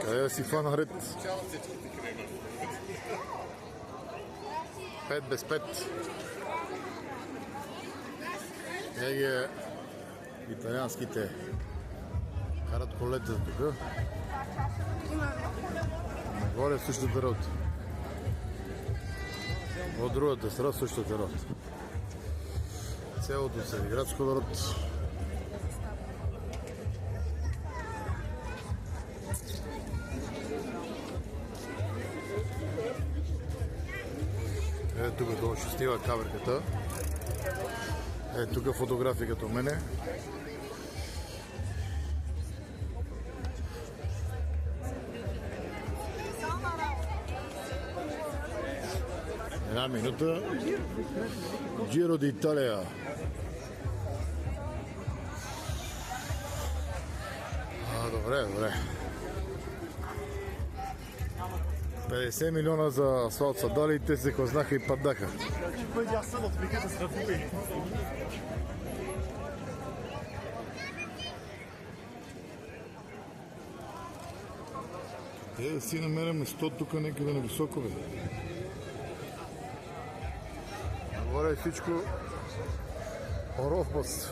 Къде да си фана ред? 5 без 5. Еге италианските карат колета тук. Нагоре същата работа. От другата страна същата работа. Цялото Цариградско народ. Тук долу ще снима камерката. Тук фотография като мене. Една минута. Giro d'Italia. Добре. 50 милиона за асфалт са дали и те се хлъзнаха и паднаха. Да си намерим место тук някъде на високо. Нагоре е всичко Орохбас.